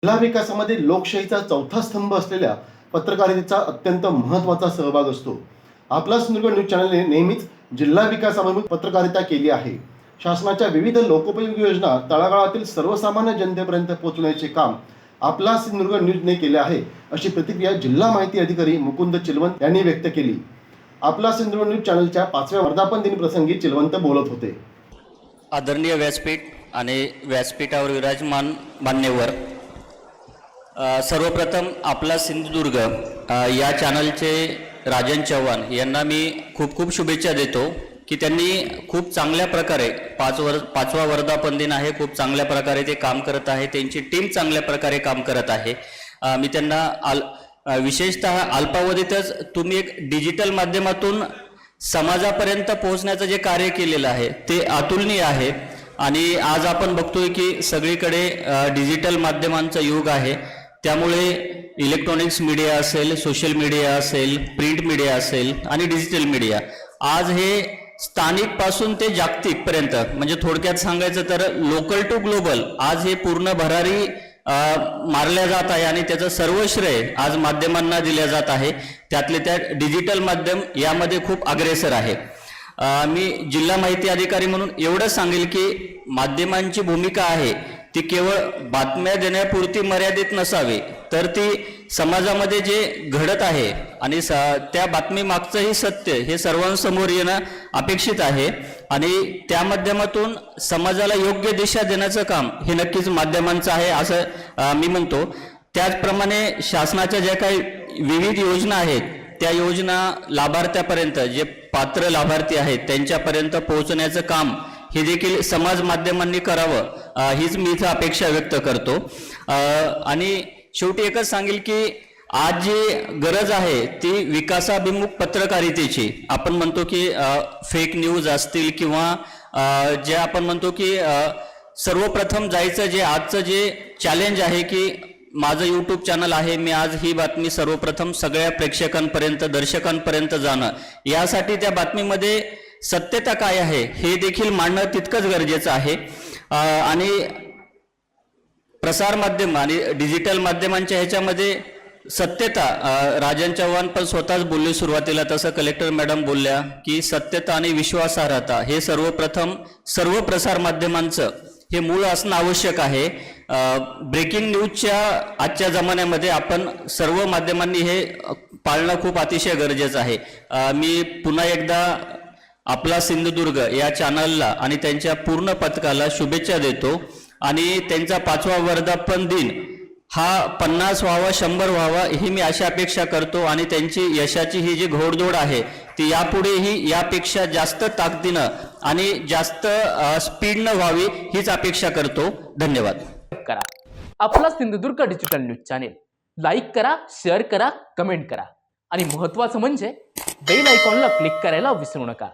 जिल्हा विकासामध्ये लोकशाहीचा चौथा स्तंभ असलेल्या पत्रकारितेचा अत्यंत महत्त्वाचा सहभाग असतो। आपला सिंधुदुर्ग न्यूज चॅनलने नेहमीच जिल्हा विकासाभिमुख पत्रकारिता केली आहे। शासनाच्या विविध लोकोपयोगी योजना तळागाळातील सर्वसामान्य जनतेपर्यंत पोहोचवण्याचे काम आपला सिंधुदुर्ग न्यूजने केले आहे, अशी प्रतिक्रिया जिल्हा माहिती अधिकारी मुकुंद चिलवंत यांनी व्यक्त केली। आपला सिंधुदुर्ग न्यूज चॅनलच्या 5व्या वर्धापन दिन प्रसंगी चिलवंत बोलत होते। आदरणीय व्यासपीठ आणि व्यासपीठावर विराजमान मान्यवर, सर्वप्रथम आपला सिंधुदुर्ग या चॅनलचे राजन चव्हाण यांना मी खूप खूप शुभेच्छा देतो की त्यांनी खूप चांगल्या प्रकारे पाचवा वर्धापन दिन आहे, खूप चांगल्या प्रकारे ते काम करत आहे, त्यांची टीम चांगल्या प्रकारे काम करत आहे। मी त्यांना विशेषतः अल्पावधीतच तुम्ही एक डिजिटल माध्यमातून समाजापर्यंत पोहोचण्याचं जे कार्य केलेलं आहे ते अतुलनीय आहे। आणि आज आपण बघतोय की सगळीकडे डिजिटल माध्यमांचं युग आहे, त्यामुळे इलेक्ट्रॉनिक्स मीडिया असेल, सोशल मीडिया असेल, प्रिंट मीडिया असेल आणि डिजिटल मीडिया आज हे स्थानिक पासून ते जागतिक पर्यंत, म्हणजे थोडक्यात सांगायचं तर लोकल टू ग्लोबल आज हे पूर्ण भरारी मारल्या जात आहे आणि त्याचं सर्व श्रेय आज माध्यमांना दिल्या जात आहे। त्यातले त्यात डिजिटल माध्यम यामध्ये खूप अग्रेसर आहे। मी जिल्हा माहिती अधिकारी म्हणून एवढं सांगेल की माध्यमांची भूमिका आहे ती केवळ बातम्या देण्यापुरती मर्यादित नसावी, तर ती समाजामध्ये जे घडत आहे आणि त्या बातमी मागचंही सत्य हे सर्वांसमोर येणं अपेक्षित आहे आणि त्या माध्यमातून समाजाला योग्य दिशा देण्याचं काम हे नक्कीच माध्यमांचं आहे असं मी म्हणतो। त्याचप्रमाणे शासनाच्या ज्या काही विविध योजना आहेत त्या योजना लाभार्थ्यापर्यंत, जे पात्र लाभार्थी आहेत त्यांच्यापर्यंत पोहोचण्याचं काम हे देखील समाज माध्यमांनी करावं, हीच मी इथं अपेक्षा व्यक्त करतो। आणि शेवटी एकच सांगेल की आज जी गरज आहे ती विकासाभिमुख पत्रकारितेची। आपण म्हणतो की फेक न्यूज असतील किंवा जे आपण म्हणतो की सर्वप्रथम जायचं जे आजचं जे चॅलेंज आहे की माझं यूट्यूब चॅनल आहे, मी आज ही बातमी सर्वप्रथम सगळ्या प्रेक्षकांपर्यंत, दर्शकांपर्यंत जाणं, यासाठी त्या बातमीमध्ये सत्यता काय आहे हे देखील मांडणं तितकंच गरजेचं आहे। आणि प्रसार माध्यम आणि डिजिटल माध्यमांच्या ह्याच्यामध्ये सत्यता, राजन चव्हाण पण स्वतःच बोलले सुरुवातीला, तसं कलेक्टर मॅडम बोलल्या की सत्यता आणि विश्वासार्हता हे सर्वप्रथम सर्व प्रसार माध्यमांचं हे मूळ असणं आवश्यक आहे। ब्रेकिंग न्यूजच्या आजच्या जमान्यामध्ये आपण सर्व माध्यमांनी हे पाळणं खूप अतिशय गरजेचं आहे। मी पुन्हा एकदा आपला सिंधुदुर्ग या चॅनलला आणि त्यांच्या पूर्ण पथकाला शुभेच्छा देतो आणि त्यांचा 5वा वर्धापन दिन हा 50 व्हावा, 100 व्हावा ही मी अशी अपेक्षा करतो आणि त्यांची यशाची ही जी घोडदौड आहे ती यापुढेही यापेक्षा जास्त ताकदीनं आणि जास्त स्पीडनं व्हावी हीच अपेक्षा करतो। धन्यवाद। करा आपला Sindhudurg digital news channel like करा, शेअर करा, कमेंट करा आणि महत्त्वाचं म्हणजे बेल आयकॉनला क्लिक करायला विसरू नका।